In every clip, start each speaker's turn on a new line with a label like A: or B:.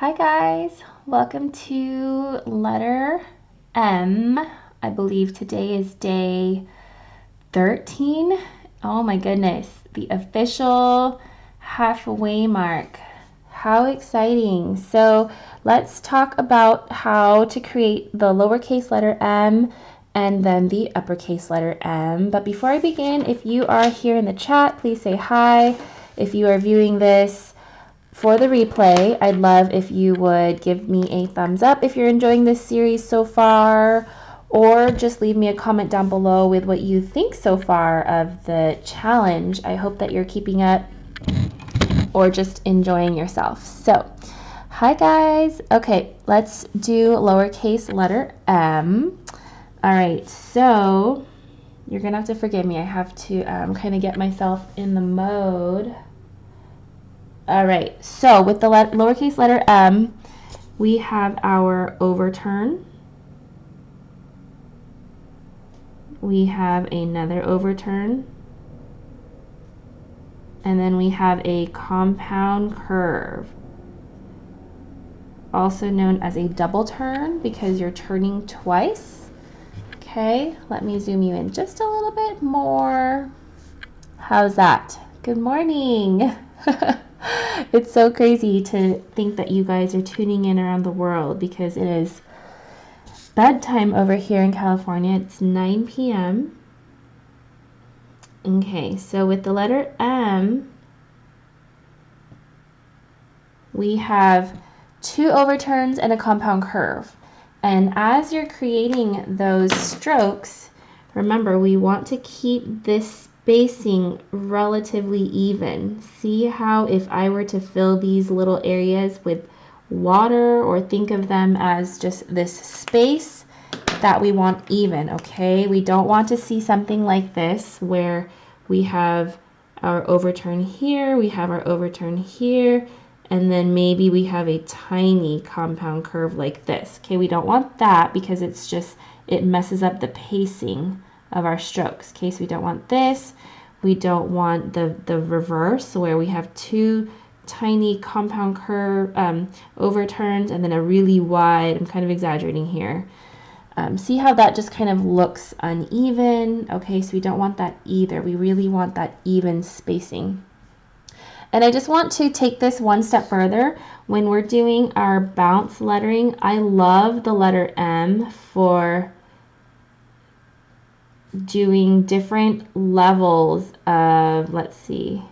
A: Hi guys, welcome to letter M. I believe today is day 13. Oh my goodness, the official halfway mark. How exciting. So let's talk about how to create the lowercase letter M and then the uppercase letter M. But before I begin, if you are here in the chat, please say hi. If you are viewing this for the replay, I'd love if you would give me a thumbs up if you're enjoying this series so far, or just leave me a comment down below with what you think so far of the challenge. I hope that you're keeping up or just enjoying yourself. So, hi guys. Okay, let's do lowercase letter M. All right, so you're gonna have to forgive me. I have to kind of get myself in the mode. All right, so with the lowercase letter M, we have our overturn. We have another overturn. And then we have a compound curve, also known as a double turn because you're turning twice. Okay, let me zoom you in just a little bit more. How's that? Good morning. It's so crazy to think that you guys are tuning in around the world because it is bedtime over here in California. It's 9 p.m. Okay, so with the letter M, we have two overturns and a compound curve. And as you're creating those strokes, remember we want to keep this spacing relatively even. See how if I were to fill these little areas with water or think of them as just this space that we want even, okay? We don't want to see something like this where we have our overturn here, we have our overturn here, and then maybe we have a tiny compound curve like this. Okay, we don't want that because it's just, it messes up the pacing of our strokes. Okay, so we don't want this. We don't want the reverse where we have two tiny compound curve overturns and then a really wide, I'm kind of exaggerating here. See how that just kind of looks uneven? Okay, so we don't want that either. We really want that even spacing. And I just want to take this one step further. When we're doing our bounce lettering, I love the letter M for doing different levels of, let's see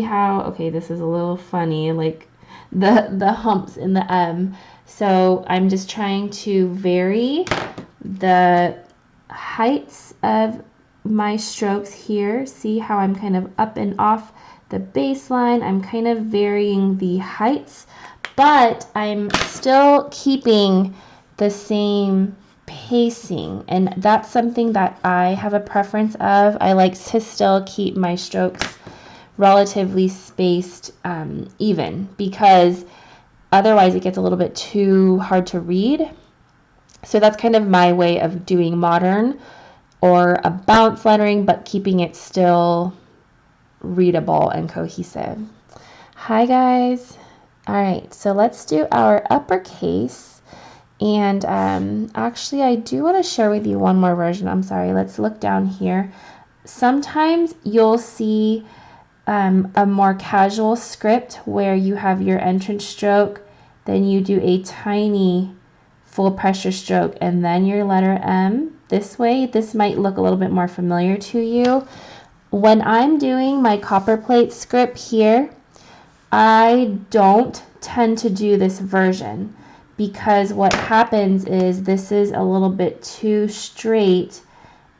A: how, okay, this is a little funny, like the humps in the M. So I'm just trying to vary the heights of my strokes here. See how I'm kind of up and off the baseline. I'm kind of varying the heights, but I'm still keeping the same pacing, and that's something that I have a preference of. I like to still keep my strokes relatively spaced even because otherwise it gets a little bit too hard to read. So that's kind of my way of doing modern or a bounce lettering, but keeping it still readable and cohesive. Hi guys. All right, so let's do our uppercase. And actually, I do want to share with you one more version. I'm sorry, let's look down here. Sometimes you'll see a more casual script where you have your entrance stroke, then you do a tiny full pressure stroke, and then your letter M. This way, this might look a little bit more familiar to you. When I'm doing my Copperplate script here, I don't tend to do this version because what happens is this is a little bit too straight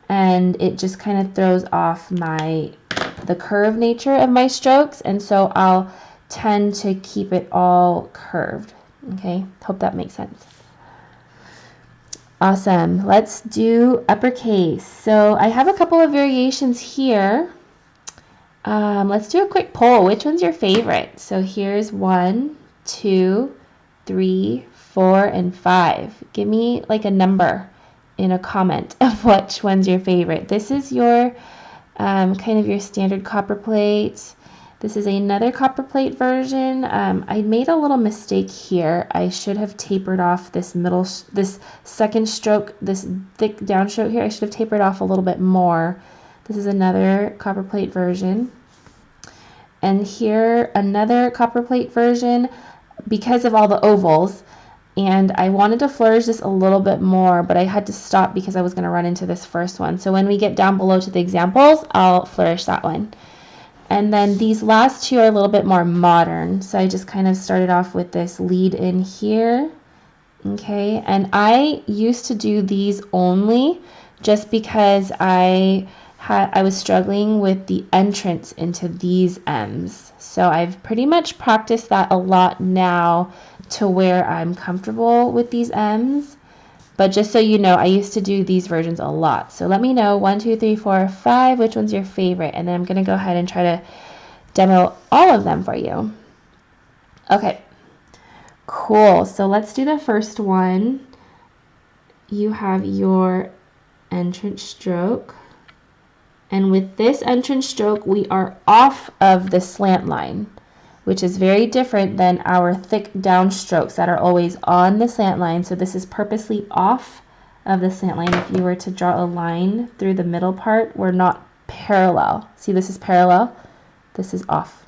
A: and it just kind of throws off the curve nature of my strokes, and so I'll tend to keep it all curved. Okay, hope that makes sense. Awesome. Let's do uppercase. So I have a couple of variations here. Let's do a quick poll. Which one's your favorite? So here's 1, 2, 3, 4, and 5. Give me like a number in a comment of which one's your favorite. This is your kind of your standard Copperplate. This is another Copperplate version. I made a little mistake here. I should have tapered off this this second stroke, this thick downstroke here. I should have tapered off a little bit more. This is another Copperplate version. And here, another Copperplate version because of all the ovals. And I wanted to flourish this a little bit more, but I had to stop because I was going to run into this first one. So when we get down below to the examples, I'll flourish that one. And then these last two are a little bit more modern. So I just kind of started off with this lead in here. Okay, and I used to do these only just because I was struggling with the entrance into these M's. So I've pretty much practiced that a lot now to where I'm comfortable with these M's. But just so you know, I used to do these versions a lot. So let me know 1, 2, 3, 4, 5, which one's your favorite? And then I'm going to go ahead and try to demo all of them for you. Okay, cool. So let's do the first one. You have your entrance stroke. And with this entrance stroke, we are off of the slant line, which is very different than our thick down strokes that are always on the slant line. So this is purposely off of the slant line. If you were to draw a line through the middle part, we're not parallel. See, this is parallel. This is off.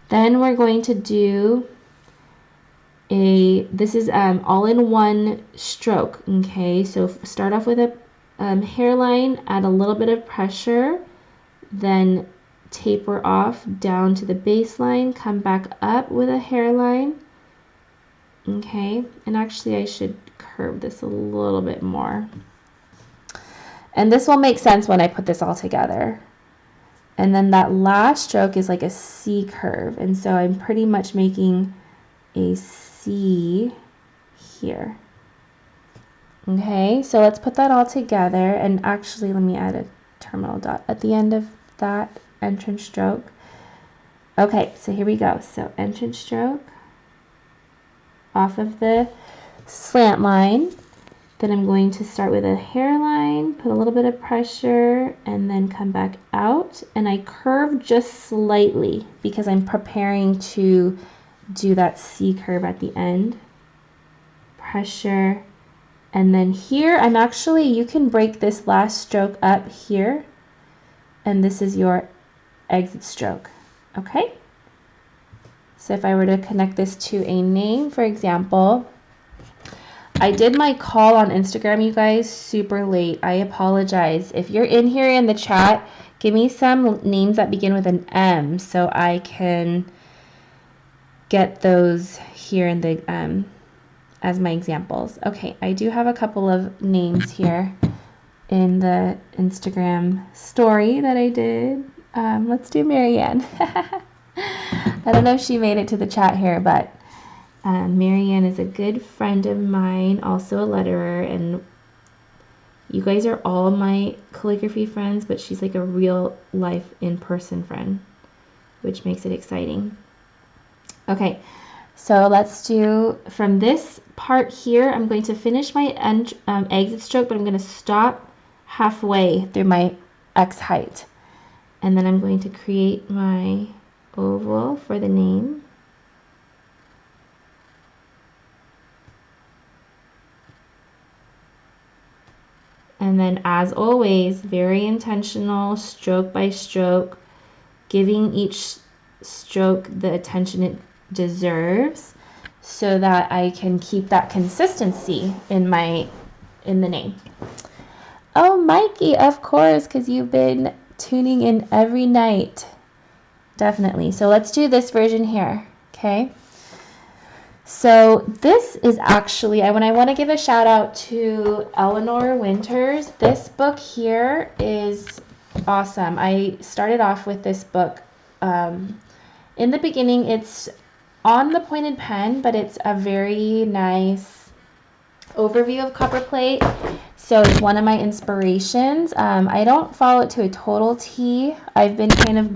A: Then we're going to do this is all in one stroke. Okay, so start off with a hairline, add a little bit of pressure, then taper off down to the baseline, come back up with a hairline. Okay, and actually I should curve this a little bit more. And this will make sense when I put this all together. And then that last stroke is like a C curve, and so I'm pretty much making a C here. Okay, so let's put that all together, and actually let me add a terminal dot at the end of that entrance stroke. Okay, so here we go. So entrance stroke off of the slant line. Then I'm going to start with a hairline, put a little bit of pressure, and then come back out. And I curve just slightly because I'm preparing to do that C curve at the end. Pressure. And then here, you can break this last stroke up here. And this is your exit stroke. Okay? So if I were to connect this to a name, for example, I did my call on Instagram, you guys, super late. I apologize. If you're in here in the chat, give me some names that begin with an M so I can get those here in the as my examples. Okay, I do have a couple of names here in the Instagram story that I did. Let's do Marianne. I don't know if she made it to the chat here, but Marianne is a good friend of mine, also a letterer, and you guys are all my calligraphy friends, but she's like a real life in-person friend, which makes it exciting. Okay, so let's do from this part here, I'm going to finish my exit stroke, but I'm going to stop halfway through my X height. And then I'm going to create my oval for the name. And then, as always, very intentional, stroke by stroke, giving each stroke the attention it deserves so that I can keep that consistency in the name. Oh, Mikey, of course, because you've been tuning in every night. Definitely. So let's do this version here, okay? So this is actually, when I want to give a shout out to Eleanor Winters. This book here is awesome. I started off with this book. In the beginning, it's on the pointed pen, but it's a very nice overview of Copperplate. So it's one of my inspirations. I don't follow it to a total T. I've been kind of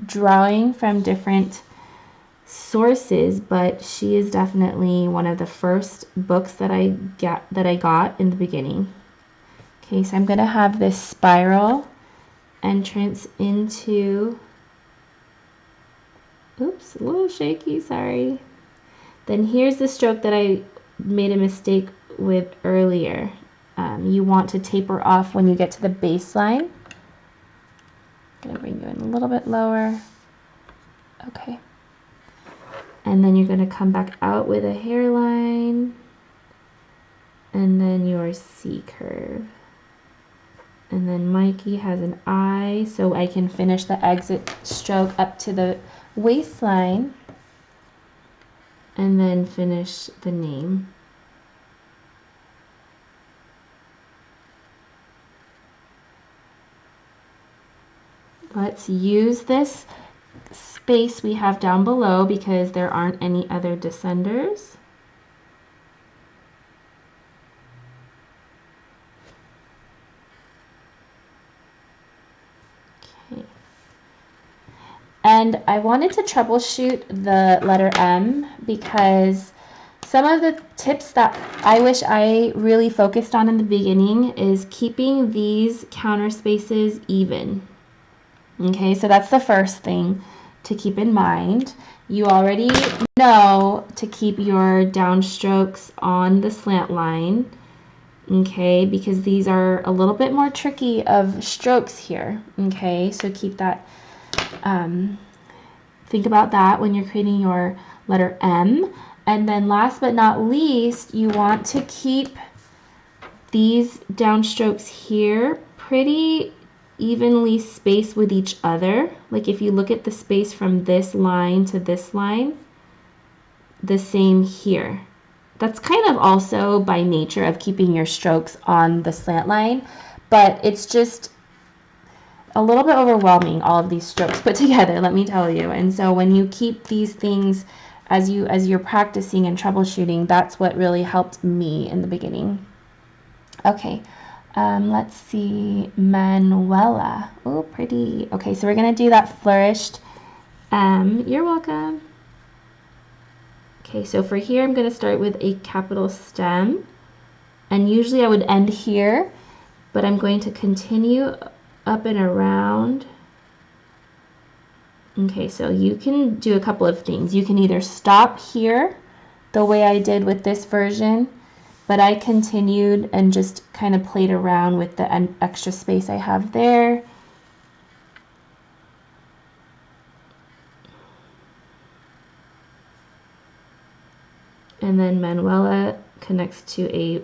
A: drawing from different sources, but she is definitely one of the first books that I got in the beginning. Okay, so I'm going to have this spiral entrance into Oops, a little shaky, sorry. Then here's the stroke that I made a mistake with earlier. You want to taper off when you get to the baseline. I'm going to bring you in a little bit lower. Okay. And then you're going to come back out with a hairline. And then your C curve. And then Mikey has an I, so I can finish the exit stroke up to the waistline. And then finish the name. Let's use this space we have down below because there aren't any other descenders. Okay. And I wanted to troubleshoot the letter M because some of the tips that I wish I really focused on in the beginning is keeping these counter spaces even. Okay, so that's the first thing to keep in mind. You already know to keep your downstrokes on the slant line, okay, because these are a little bit more tricky of strokes here, okay, so keep that, think about that when you're creating your letter M. And then last but not least, you want to keep these downstrokes here pretty evenly spaced with each other. Like if you look at the space from this line to this line, the same here. That's kind of also by nature of keeping your strokes on the slant line, but it's just a little bit overwhelming, all of these strokes put together, let me tell you. And so when you keep these things as you're practicing and troubleshooting, that's what really helped me in the beginning. Okay. Let's see, Manuela. Oh, pretty. Okay, so we're going to do that flourished. You're welcome. Okay, so for here, I'm going to start with a capital stem. And usually I would end here, but I'm going to continue up and around. Okay, so you can do a couple of things. You can either stop here, the way I did with this version, but I continued and just kind of played around with the extra space I have there. And then Manuela connects to a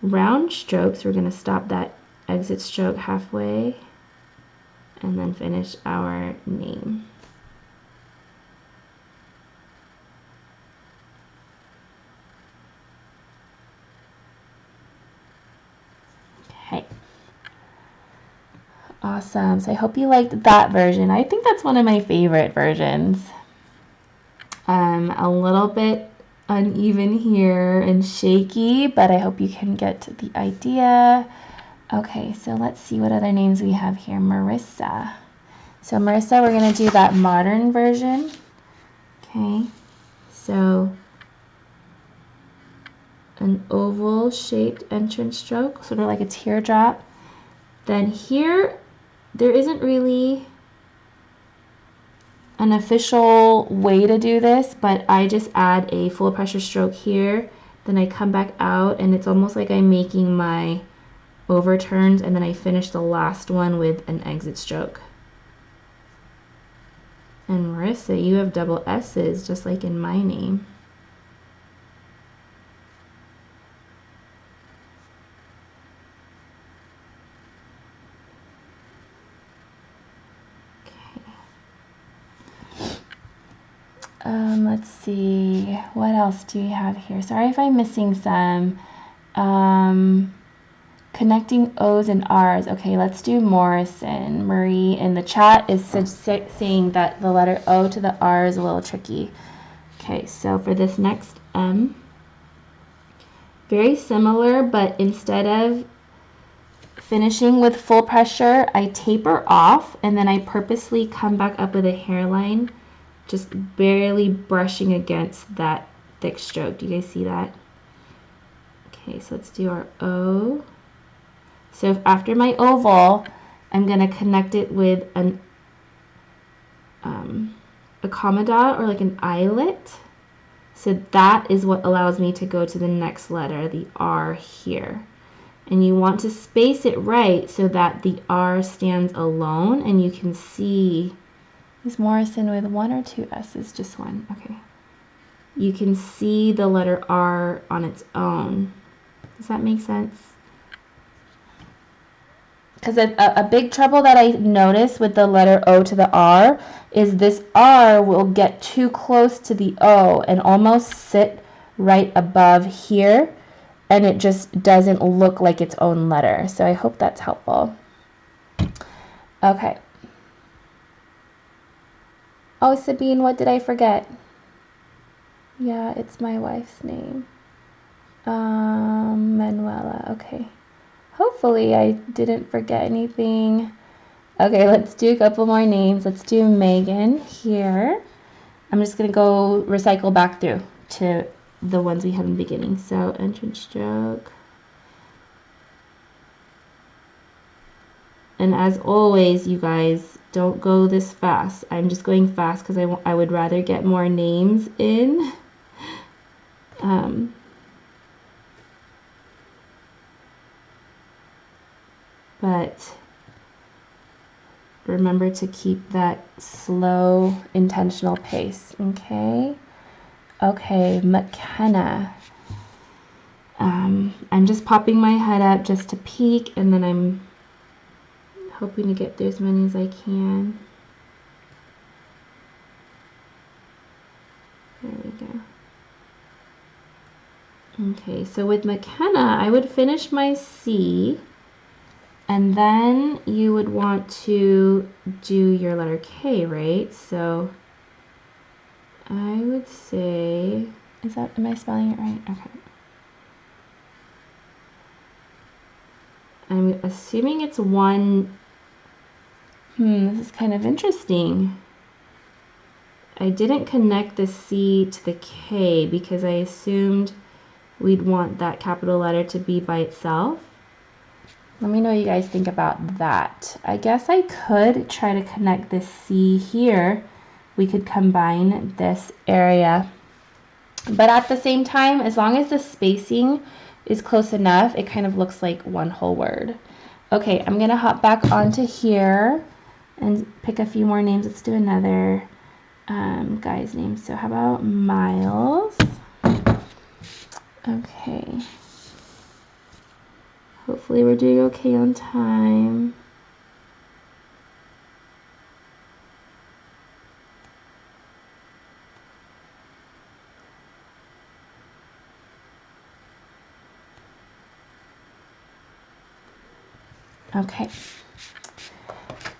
A: round stroke, so we're going to stop that exit stroke halfway and then finish our name. Okay. Awesome. So I hope you liked that version. I think that's one of my favorite versions. A little bit uneven here and shaky, but I hope you can get the idea. Okay, so let's see what other names we have here. Marissa. So Marissa, we're going to do that modern version. Okay, so an oval shaped entrance stroke, sort of like a teardrop. Then here, there isn't really an official way to do this, but I just add a full pressure stroke here, then I come back out, and it's almost like I'm making my overturns, and then I finish the last one with an exit stroke. And Marissa, you have double S's, just like in my name. Let's see, what else do we have here? Sorry if I'm missing some. Connecting O's and R's. Okay, let's do Morrison. Marie in the chat is saying that the letter O to the R is a little tricky. Okay, so for this next M, very similar, but instead of finishing with full pressure, I taper off, and then I purposely come back up with a hairline, just barely brushing against that thick stroke. Do you guys see that? Okay, so let's do our O. So if after my oval, I'm going to connect it with a comma dot or like an eyelet. So that is what allows me to go to the next letter, the R here. And you want to space it right so that the R stands alone and you can see, is Morrison with 1 or 2 S's? Just 1, okay. You can see the letter R on its own. Does that make sense? Because a big trouble that I notice with the letter O to the R is this R will get too close to the O and almost sit right above here, and it just doesn't look like its own letter. So I hope that's helpful. Okay. Oh, Sabine, what did I forget? Yeah, it's my wife's name. Manuela, okay. Hopefully I didn't forget anything. Okay, let's do a couple more names. Let's do Megan here. I'm just going to go recycle back through to the ones we had in the beginning. So entrance stroke. And as always, you guys, don't go this fast. I'm just going fast because I would rather get more names in. But remember to keep that slow, intentional pace, okay? Okay, McKenna. I'm just popping my head up just to peek, and then I'm hoping to get through as many as I can. There we go. Okay, so with McKenna, I would finish my C, and then you would want to do your letter K, right? So I would say, am I spelling it right? Okay. I'm assuming it's 1. This is kind of interesting. I didn't connect the C to the K because I assumed we'd want that capital letter to be by itself. Let me know what you guys think about that. I guess I could try to connect this C here. We could combine this area. But at the same time, as long as the spacing is close enough, it kind of looks like one whole word. Okay, I'm going to hop back onto here and pick a few more names. Let's do another guy's name. So how about Miles? Okay. Hopefully we're doing okay on time. Okay.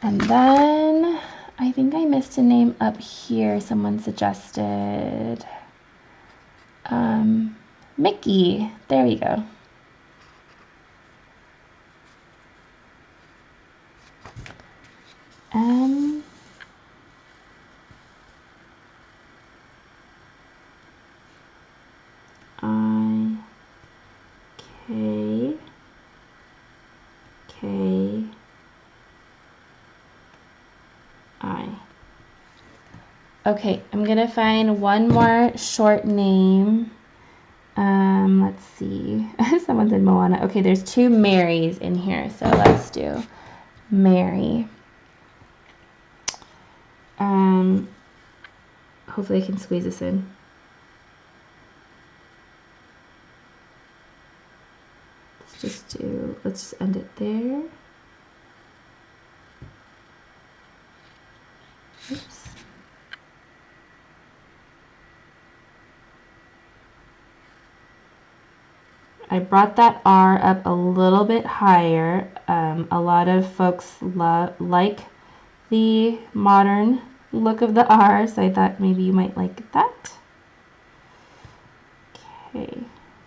A: And then I think I missed a name up here. Someone suggested Mickey. There we go. Okay, I'm gonna find one more short name. Let's see. Someone said Moana. Okay, there's 2 Marys in here, so let's do Mary. Hopefully I can squeeze this in. Let's just end it there. Oops. I brought that R up a little bit higher. A lot of folks like the modern look of the R, so I thought maybe you might like that.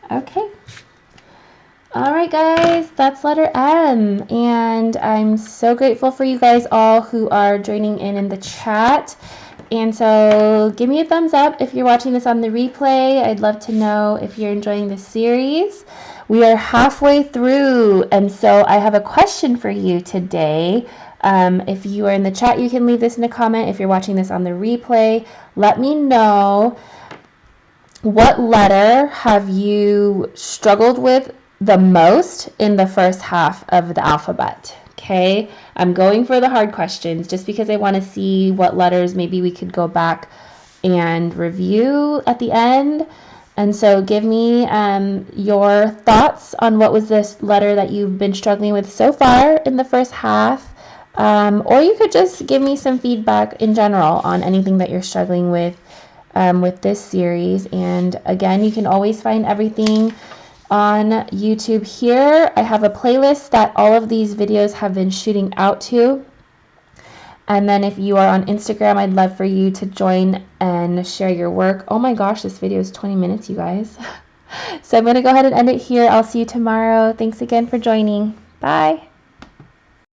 A: Okay. All right, guys, that's letter M, and I'm so grateful for you guys all who are joining in the chat. And so give me a thumbs up if you're watching this on the replay. I'd love to know if you're enjoying this series. We are halfway through, and so I have a question for you today. If you are in the chat, you can leave this in a comment. If you're watching this on the replay, let me know, what letter have you struggled with the most in the first half of the alphabet? Okay, I'm going for the hard questions just because I want to see what letters maybe we could go back and review at the end. And so give me your thoughts on what was this letter that you've been struggling with so far in the first half. Or you could just give me some feedback in general on anything that you're struggling with this series. And again, you can always find everything on YouTube here. I have a playlist that all of these videos have been shooting out to. And then if you are on Instagram, I'd love for you to join and share your work. Oh my gosh, this video is 20 minutes, you guys. So I'm going to go ahead and end it here. I'll see you tomorrow. Thanks again for joining. Bye.